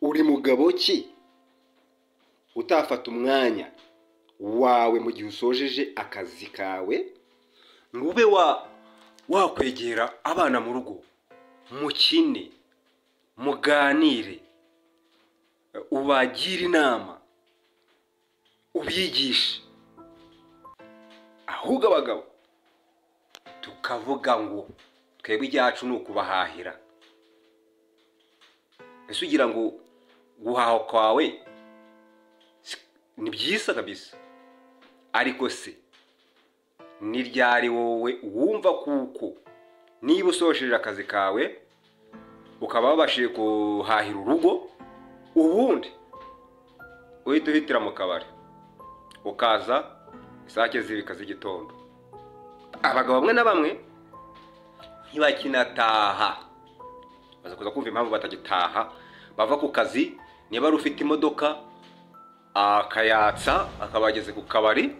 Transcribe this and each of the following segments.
uri mugabo ki utafata umwanya wawe mu gihe usojeje akazi kawe ngo ube wakwegera abana mu rugo mukine muganire ubagire inama ubigishe, ahubwo abagabo tukavuga ngo twebwe ibyacu ni ukubahahira. Ese ugira ngo guhaha kwawe ni byiza kabisa, ariko se ni ryari wowe wumva kuko niba usojeje akazi kawe ukaba wabashije guhahira urugo, ubundi uhita uhitira mu kabari ukaza isake zibika z'igitondo? Abagabo bamwe na bamwe ntibakinataha, baza kuza kumva impamvu batagitaha. Bava ku kazi, niba ari ufite imodoka akayatsa akabageze ku kabari,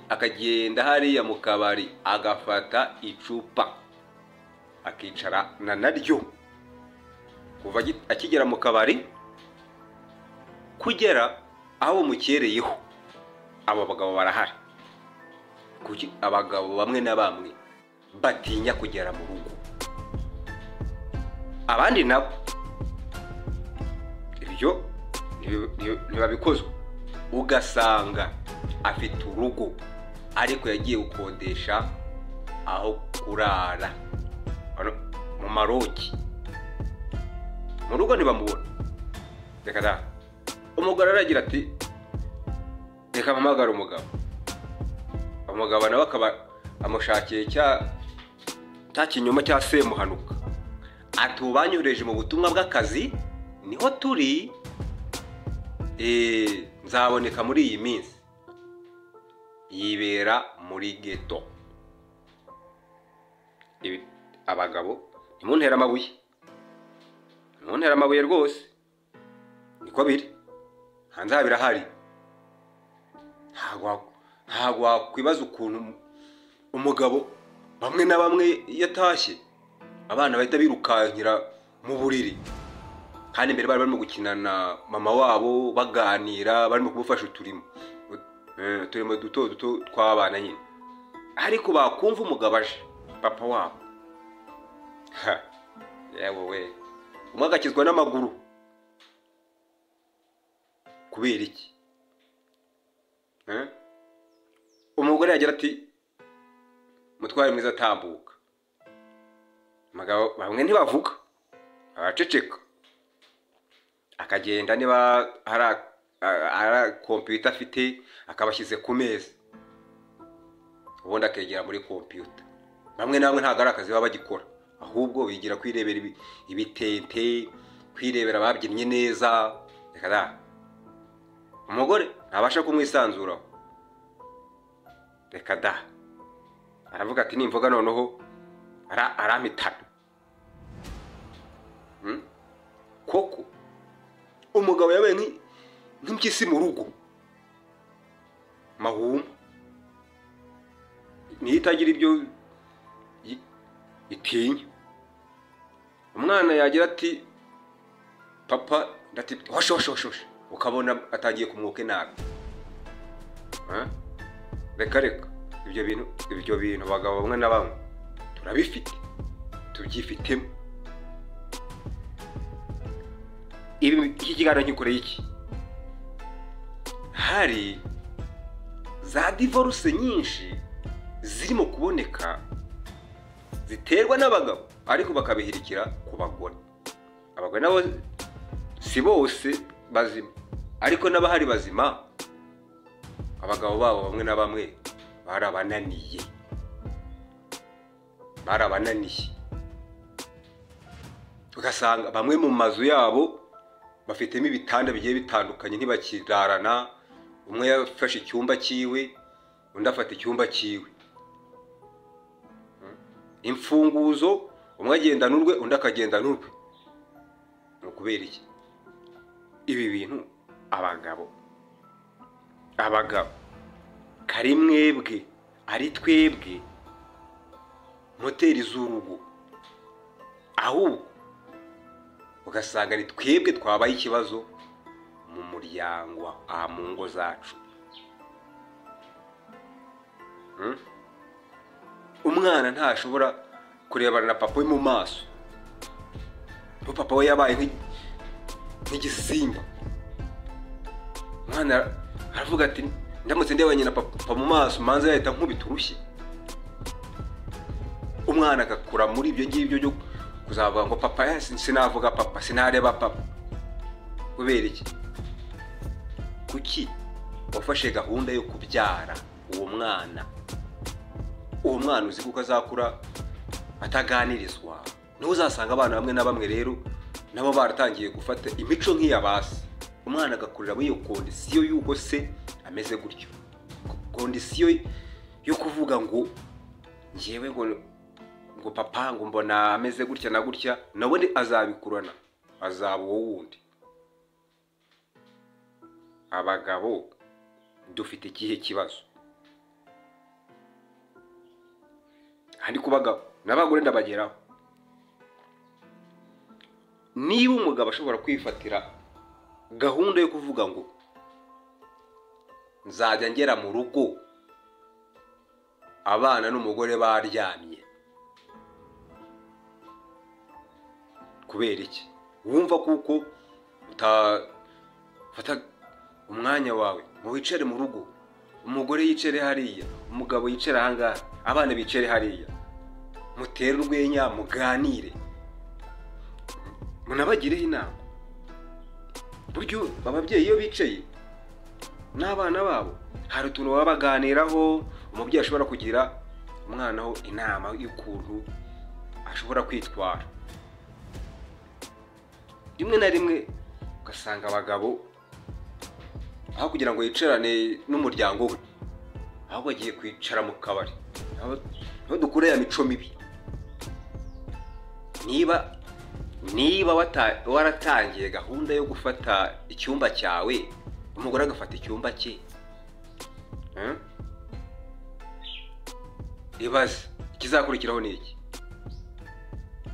akagenda hariya mu kabari agafata icupa akicarana naryo kuva akigera mu kabari kugera aho mukereyeho. Abo bagabo barahari. Kuki abagabo bamwe na bamwe batinya kugera mu rugo? Abandi nabo ibyo ntibabikozwe, ugasanga afite urugo ariko yagiye gukodesha aho kurara mu maroki. Mu rugo ntibamubona. Reka da umugore aragira ati reka mpamagara umugabo. Umugabo nawe akaba amushakiye cya kinyoma cya semuhanuka, atubanyureje mu butumwa bw'akazi, niho turi, nzaboneka muri iyi minsi. Yibera muri ghetto. Abagabo ntimuntera amabuye, ntimuntera amabuye rwose, niko biri. Hanze aha birahari. Ntabwo wakwibaza ukuntu umugabo bamwe na bamwe yatashye abana bahita birukankira mu buriri, kandi mbere bari barimo gukina na mama wabo baganira, barimo kumufasha uturimo duto duto tw'abana nyine. Ariko bakumva umugabo aje, papa wabo yewe we, umwe agakizwa n'amaguru. Kubera iki? Umugore yagira ati mutware mwiza atambuka. Umugabo bamwe ntibavuga, araceceka akagenda. Niba hari computer afite akabashyize ku meza, ubundi akegera muri computer. Bamwe namwe ntabwo ari akazi baba bagikora, ahubwo bigira kwirebera ibitente, kwirebera ababyinnye neza. Reka da umugore ntabasha kumwisanzuraho. Reka da aravuga ati nimvuga noneho aramitana. Koko umugabo yabaye nk'impyisi mu rugo, mahuma, ntitagira ibyo itinya. Umwana yagira ati papa ndati hoshoshoshosho, ukabona atangiye kumwuka nabi. Reka ibyo bintu abagabo bamwe na bamwe turabifite, tubyifitemo. Iki kiganiro nkikoreye iki? Hari za divorce nyinshi zirimo kuboneka ziterwa n'abagabo, ariko bakabihirikira ku bagore. Abagore nabo si bose bazima, ariko n'abahari bazima abagabo babo bamwe na bamwe barabananiye. Ugasanga bamwe mu mazu yabo bafitemo ibitanda bigiye bitandukanye, ntibakirarana. Umwe yafashe icyumba cyiwe, undi afata icyumba cyiwe. Imfunguzo umwe agenda n'urwe, undi akagenda n'urwe. Kubera iki? Ibi bintu abagabo kari mwebwe ari twebwe moteri z'urugo, ahubwo ugasanga ari twebwe twabaye ikibazo mu muryango, aha mu ngo zacu. Umwana ntashobora kurebana na papa we mu maso, papa we yabaye nk'igisimba. Umwana aravuga ati ndamutse ndebanye na papa mu maso manza yahita nkubita urushyi. Umwana agakura muri ibyo ngibyo byo kuzavuga ngo papa, sinavuga papa, sinareba papa. Kubera iki? Kuki wafashe gahunda yo kubyara uwo mwana? Uwo mwana uzi kuko azakura ataganirizwa. Niho uzasanga abana bamwe na bamwe rero nabo baratangiye gufata imico nk'iyabasi. Umwana agakurira muri iyo kondisiyo y'uko se ameze gutyo, kondisiyo yo kuvuga ngo njyewe ngo papa ngo mbona ameze gutya na gutya, nawe azabikurana, azaba uwo wundi. Abagabo dufite ikihe kibazo? Kandi ku bagabo n'abagore ndabageraho. Niba umugabo ashobora kwifatira gahunda yo kuvuga ngo nzajya ngera mu rugo abana n'umugore baryamye, kubera iki? Wumva kuko utafata umwanya wawe ngo wicare mu rugo, umugore yicare hariya, umugabo yicare ahangaha, abana bicare hariya, mutere urwenya, muganire, munabagireho inama. Buryo ababyeyi iyo bicaye n'abana babo hari utuntu baba baganiraho, umubyeyi ashobora kugira umwana ho inama y'ukuntu ashobora kwitwara. Rimwe na rimwe ugasanga abagabo aho kugira ngo yicarane n'umuryango we, ahubwo agiye kwicara mu kabari, aho dukura ya mico mibi. Niba waratangiye gahunda yo gufata icyumba cyawe, umugore agafata icyumba cye, ibaze ikizakurikiraho ni iki?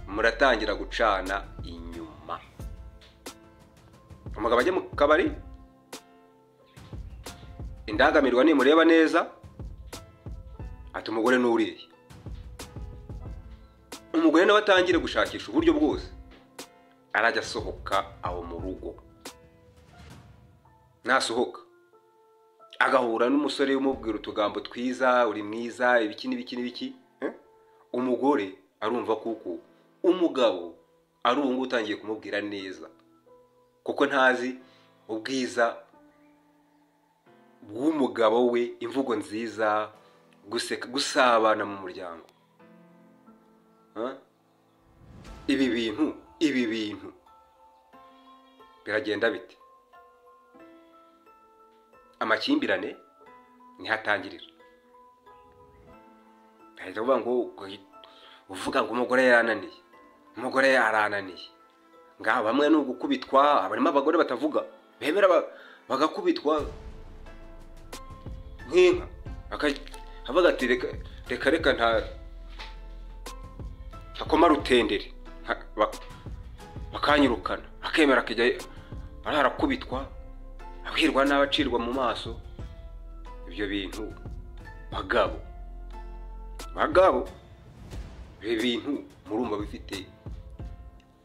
Muratangira gucana inyuma. Umugabo ajya mu kabari, indangamirwa nimureba neza ati umugore n'uriye. Umugore nawe atangire gushakisha uburyo bwose arajya asohoka aho mu rugo. Nasohoka agahura n'umusore umubwira utugambo twiza, uri mwiza, ibiki n'ibiki, umugore arumva kuko umugabo ari uwo nguwo utangiye kumubwira neza, kuko ntazi ubwiza bw'umugabo we, imvugo nziza, guseka, gusabana mu muryango. Ibi bintu biragenda bite? Amakimbirane ntihatangirira. Ahita uvuga ngo umugore yarananiye, umugore yarananiye. Ngaho bamwe no gukubitwa, abarimo abagore batavuga, bemera bagakubitwa nk'inka. Akavuga ati reka ntakoma rutendere, bakanyirukana, akemera akajya arakubitwa, ahirwa n'abacirwa mu maso. Ibyo bintu bagabo ibi bintu murumva bifite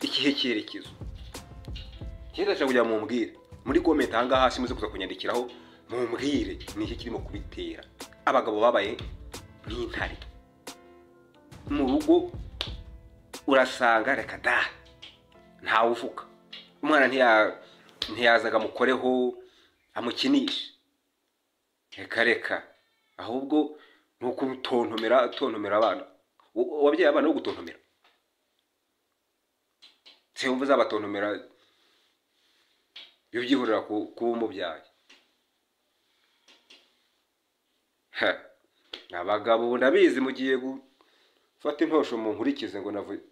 ikihe cyerekezo? Cyenda kujya mumbwire muri comment hanga hasi, muze kuza kunyandikiraho mumbwire ni iki kirimo kubitera abagabo babaye nk'intare mu rugo. Urasanga reka da ntawe uvuga, umwana ntiyazaga mukoreho amukinisha, reka ahubwo nuko utontomera abana. Wabyaye abana no gutontomera? Se wumva zabatontomera iyo byihurira kuba umubyaye? Abagabo ndabizi mugiye gufata intosho mu nkurikize ngo navuze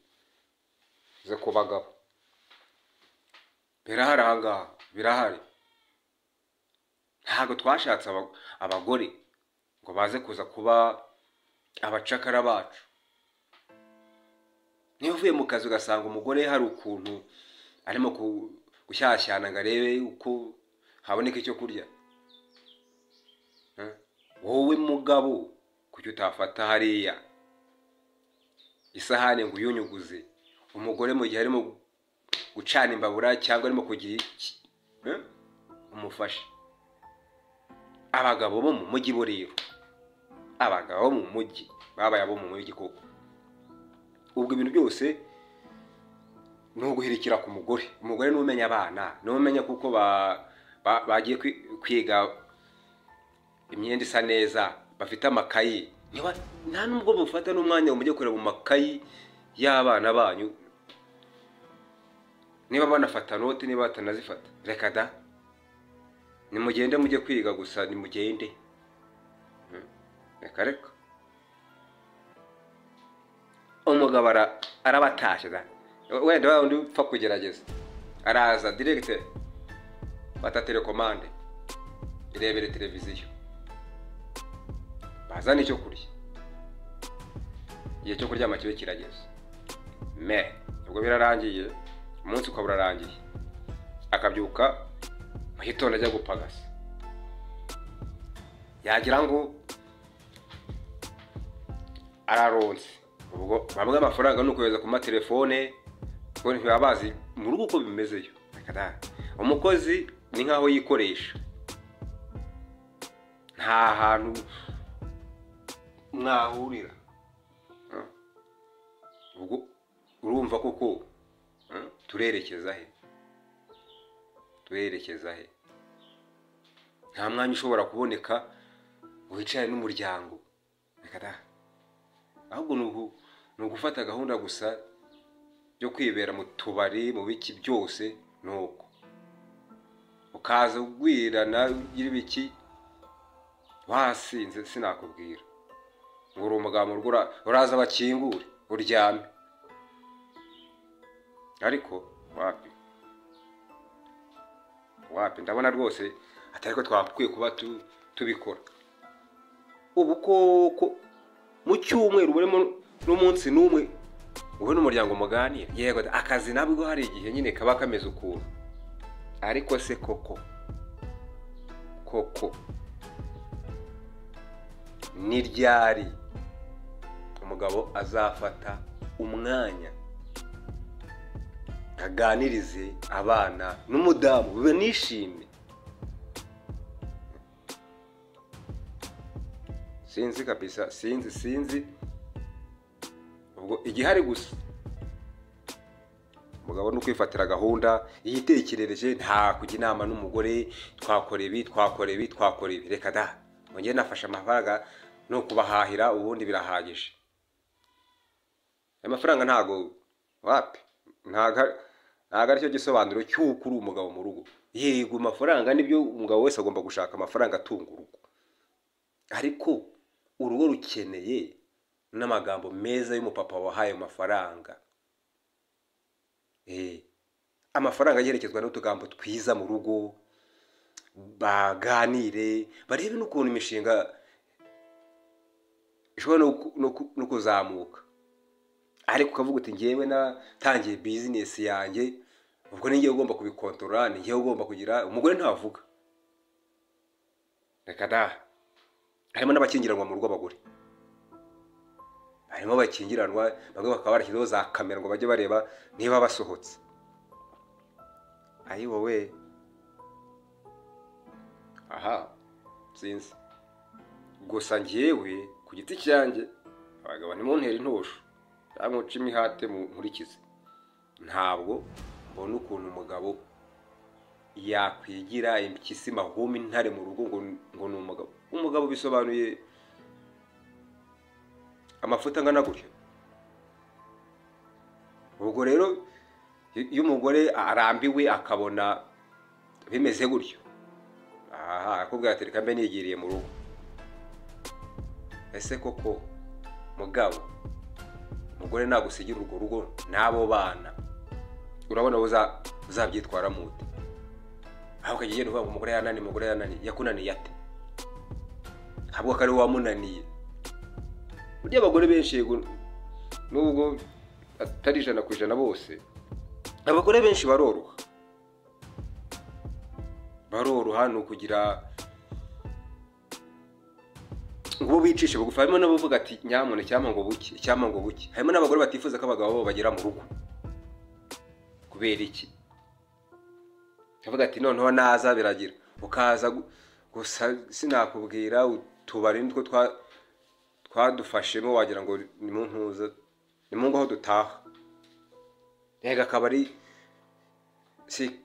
ku bagabo. Birahari ahangaha, birahari. Ntabwo twashatse abagore ngo baze kuza kuba abacakara bacu. Niyo uvuye mu kazi ugasanga umugore hari ukuntu arimo gushyashyana ngo arebe uko haboneka icyo kurya. Wowe mugabo kuki utafata hariya isahani ngo uyunyuguze umugore mu gihe arimo gucana imbabura cyangwa arimo kugira iki umufashe? Abagabo bo mu mujyi bo rero, abagabo mu mujyi babaye abo mu mujyi koko, ubwo ibintu byose ni uguhirikira ku mugore. Umugore ni umenya abana, ni umenya kuko bagiye kwiga imyenda isa neza, bafite amakayi. Nta nubwo mufata n'umwanya ngo mujye kureba mu makayi y'abana banyu, niba banafata note niba batanazifata. Reka da, nimugende mujye kwiga gusa, nimugende. Reka umugabo arabatashe da, wenda wa undi upfa kugerageza araza direct bata telecommande irebere televiziyo, bazana icyo kurya, igihe cyo kuryama kibe kirageze. Ubwo birarangiye, umunsi ukaba urarangiye, akabyuka mu gitondo ajya gupagasa, yagira ngo araronse. Ubwo bamwe amafaranga no kohereza ku matelefone, kuko ntibabazi mu rugo uko bimezeyo. Umukozi ni nkaho yikoresha, nta hantu mwahurira. Ubwo urumva koko turerekeza he? Nta mwanya ushobora kuboneka wicaye n'umuryango. Ahubwo ni ugufata gahunda gusa byo kwibera mu tubari, mu biki byose, nuko ukaza ugwirana ugira ibiki wasinze sinakubwira ngo uri umugabo mu rugo uraza bakingure uryame. Ariko wapi ndabona rwose atari ko twakwiye kuba tubikora. Ubu koko mu cyumweru burimo n'umunsi n'umwe wowe n'umuryango muganira. Yego akazi nabwo hari igihe nyine kaba kameze ukuntu, ariko se koko ni ryari umugabo azafata umwanya aganirize abana n'umudamu bibe nishimye? Sinzi kabisa, sinzi. Ubwo igihari gusa umugabo no kwifatira gahunda yitekerereje, nta kujya inama n'umugore twakora ibi. Reka da, ngiye nafasha amafaranga no kubahahira ubundi birahagije. Amafaranga ntago ari cyo gisobanuro cy'uko uri umugabo mu rugo. Yego amafaranga nibyo, umugabo wese agomba gushaka amafaranga atunga urugo, ariko urugo rukeneye n'amagambo meza y'umupapa wahaye amafaranga. Amafaranga yerekezwa n'utugambo twiza mu rugo, baganire barebe n'ukuntu imishinga ishobora no kuzamuka. Ariko ukavuga uti ngewe natangiye business yanjye, ubwo ninjye ugomba kubikontorora, ninjye ugomba kugira. Umugore ntavuga. Reka da, harimo n'abakingiranwa mu rugo abagore, harimo bakingiranwa, bamwe bakaba barashyizeho za kamera ngo bajye bareba niba basohotse. Ayi wowe, sinzi gusa ngewe ku giti cyanjye, abagabo ntimuntera intosho cyangwa uca imihate nkurikize. Ntabwo mbona ukuntu umugabo yakwigira impyisi mahumi ntare mu rugo ngo ni umugabo. Umugabo bisobanuye amafuta angana gutyo. Ubwo rero iyo umugore arambiwe akabona bimeze gutyo, akubwira ati reka mbe nigiriye mu rugo. Ese koko mugabo, umugore nagusigira urwo rugo n'abo bana, urabona uzabyitwara mute? Aho kagiye uvuga ngo umugore yananiye, yakunaniye ate? Ntabwo kari wamunaniye. Burya abagore benshi yego nubwo atari 100% bose, abagore benshi baroroha ni ukugira ngo bicishe bugufi. Harimo n'abavuga ati nyamune cyangwa ngo buke. Harimo n'abagore batifuza ko abagabo babo bagera mu rugo. Kubera iki? Kavuga ati noneho naza biragira ukaza gusa sinakubwira utubari nitwo twadufashemo wagira ngo ni mu ntuza ni mu ngo aho dutaha. Yega akabari si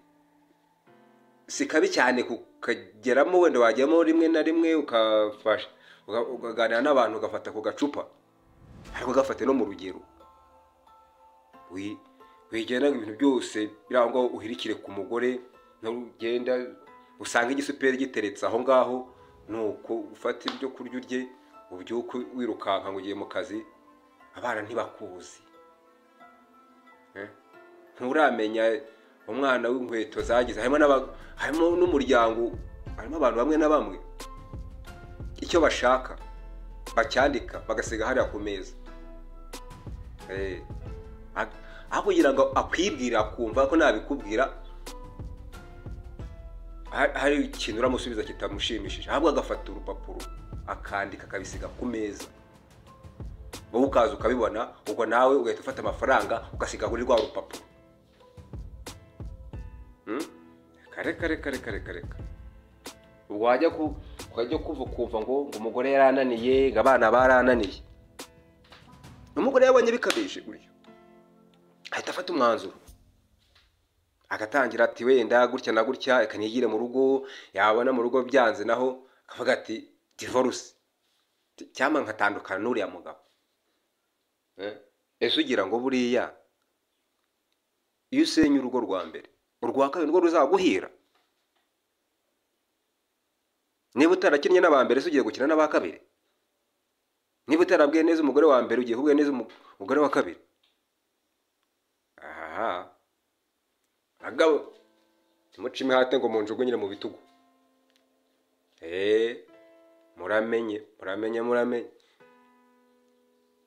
kabi cyane kukageramo, wenda wajyamo rimwe na rimwe ukafasha ukaganira n'abantu ugafata ku gacupa, ariko gafate no mu rugero. Wigenda ibintu byose birangwa uhirikire ku mugore, ntugenda usanga igisuperi giteretse aho ngaho, nuko ufata ibyo kurya urye ubyuko wirukanka ngo ugiye mu kazi, abana ntibakuzi. Nturamenya umwana w'inkweto zagize. Harimo n'umuryango, harimo abantu bamwe na bamwe icyo bashaka bacyandika bagasiga hariya ku meza, aho kugira ngo akwibwira akumva ko nabikubwira hari ikintu uramusubiza kitamushimishije, ahubwo agafata urupapuro akandika akabisiga ku meza, wowe ukaza ukabibona, ubwo nawe ugahita ufata amafaranga ugasiga kuri rwa rupapuro. Reka ubwo wajya kuva ngo umugore yarananiye, ngo abana barananiye. Umugore yabonye bikabije gutyo ahita afata umwanzuro agatangira ati wenda gutya na gutya reka nigire mu rugo. Yabona mu rugo byanze naho akavuga ati divorce cyangwa nkatandukana n'uriya mugabo. Ese ugira ngo buriya iyo usenye urugo rwa mbere, urwa kabiri rwo ruzaguhira? Niba utarakinnye n'aba mbere ugiye gukina n'aba kabiri? Niba utarabwiye neza umugore wa mbere ugiye kubwiye neza umugore wa kabiri? Agabo muca imihate ngo munjugunyire mu bitugu. Muramenye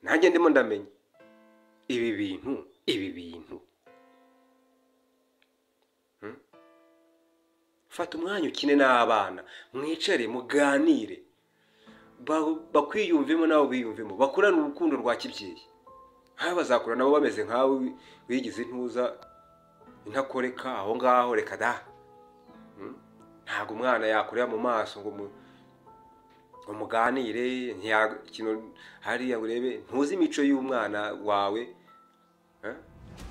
nanjye ndimo ndamenye ibi bintu. Fata umwanya ukine n'abana, mwicare muganire, bakwiyumvemo nawe biyumvemo, bakurane urukundo rwa kibyeyi. Haba bazakura nabo bameze nkawe wigize intuza intakoreka aho ngaho. Reka da, ntabwo umwana yakurira mu maso ngo muganire ntiyakino hariya urebe, ntuzi imico y'umwana wawe.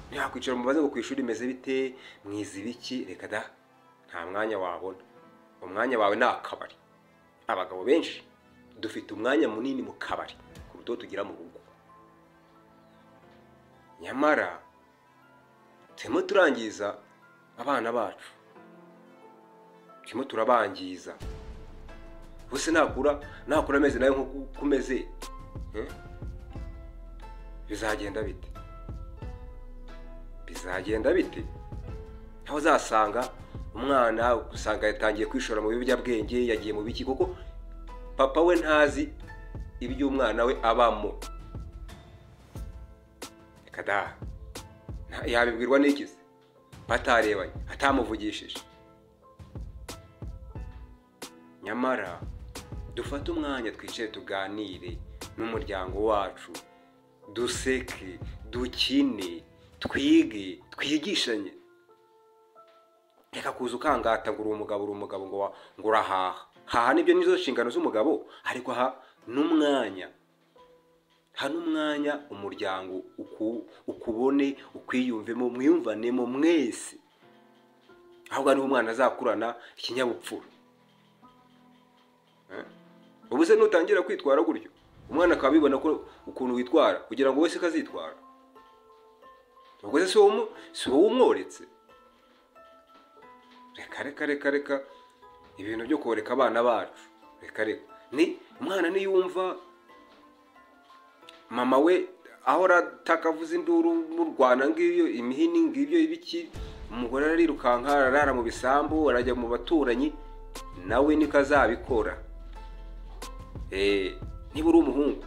Ntiyakwicara mubaze ngo ku ishuri imeze bite, mwize ibiki. Reka da, nta mwanya wabona. Umwanya wawe ni akabari. Abagabo benshi dufite umwanya munini mu kabari kuruta tugira mu rugo. Nyamara turimo turangiza abana bacu, turimo turabangiza. Bose nakura ameze nayo nko kumeze, bizagenda bite? Aho uzasanga umwana usanga yatangiye kwishora mu biyobyabwenge, yagiye mu biki, kuko papa we ntazi ibyo umwana we abamo. Kada yabibwirwa n'ikizi batarebanye, atamuvugishije. Nyamara dufate umwanya twicaye tuganire n'umuryango wacu, duseke, dukine, twige, twigishanye. Reka kuza ukangata ngo uri umugabo ngo urahaha. Nibyo nizo nshingano z'umugabo, ariko n'umwanya umuryango ukubone, ukwiyumvemo, mwiyumvanemo mwese, ahubwo ari umwana azakurana ikinyabupfura. Ubu se nutangira kwitwara gutyo, umwana akabibona ko ukuntu witwara kugira ngo wese kazitwara. Ubwo se si wowe umworetse? Reka ibintu byo koreka abana bacu. Reka ni umwana niyumva mama we ahora takavuza induru mu Rwanda ngiyo imihini ngibyo ibiki, umugore arirukanka arara mu bisambu, arajya mu baturanyi, nawe niko azabikora. Niba uri umuhungu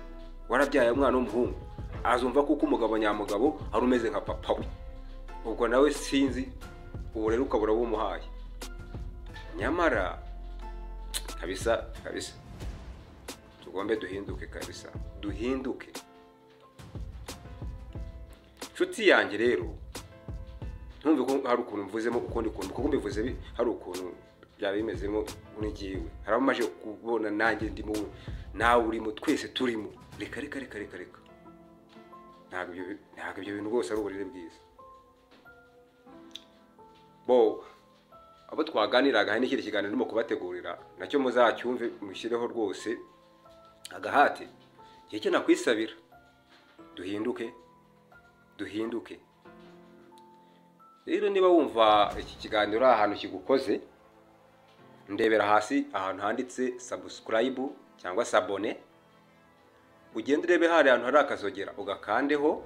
warabyaye umwana w'umuhungu, azumva kuko umugabo nyamugabo ari umeze nka papa we. ubwo nawe sinzi ubu rero ukabura bumuhaye. Nyamara kabisa tugombe duhinduke kabisa, duhinduke. Nshuti yanjye rero, ntumve ko hari ukuntu mvuzemo ukundi kuntu, kuko mbivuze hari ukuntu byaba bimezemo unigiwe. Hari amaje kubona nanjye ndimo, nawe urimo, twese turimo. Reka ntabwo ibyo bintu rwose ari uburere bwiza. Bo abo twaganiraga hari n'ikindi kiganiro ndimo kubategurira, nacyo muzacyumve mushyireho rwose agahate. Icyo nakwisabira, duhinduke. Rero niba wumva iki kiganiro ahantu kigukoze, ndebera hasi ahantu handitse subscribe cyangwa sabone, ugende urebe hari ahantu hari akazogera ugakandeho,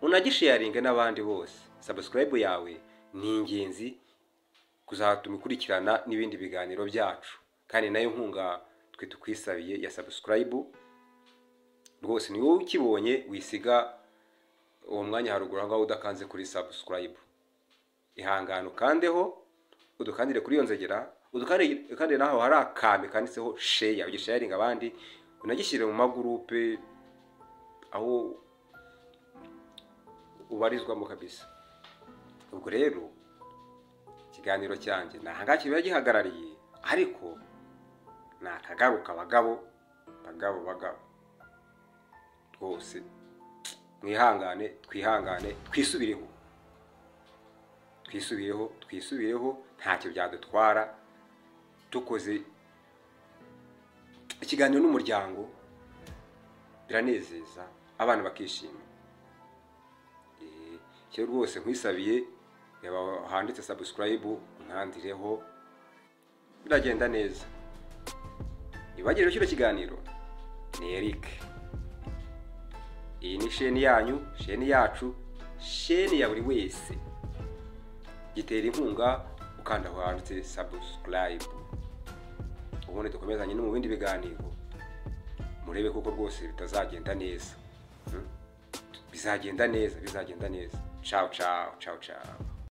unagisharinge n'abandi bose. Subscribe yawe ni ingenzi kuzatuma ukurikirana n'ibindi biganiro byacu, kandi nayo nkunga twe tukwisabiye ya subscribe. Rwose ni wowe ukibonye wisiga uwo mwanya haruguru aho udakanze kuri subscribe. Ihangano kandeho, udukandire kuri iyo nzogera, udukandire naho hari akambi kanditseho share, ugisharinga abandi, unagishyire mu magurupe aho ubarizwamo kabisa. Ubwo rero ikiganiro cyanjye nahanga kiba gihagarariye, ariko nakagaruka bagabo rwose mwihangane, twihangane, twisubireho, ntacyo byadutwara tukoze ikiganiro n'umuryango, biranezeza abana bakishima. Cyo rwose nkwisabiye, reba handitse subscribe nkandireho, biragenda neza. Nibagire kino kiganiro ni Eric. Iyi ni sheni yanyu, sheni yacu, sheni ya buri wese. Gitera inkunga ukanda aho handitse subscribe. Ubundi dukomezanye no mu bindi biganiro, murebe koko rwose bitazagenda neza. Bizagenda neza. Ciao.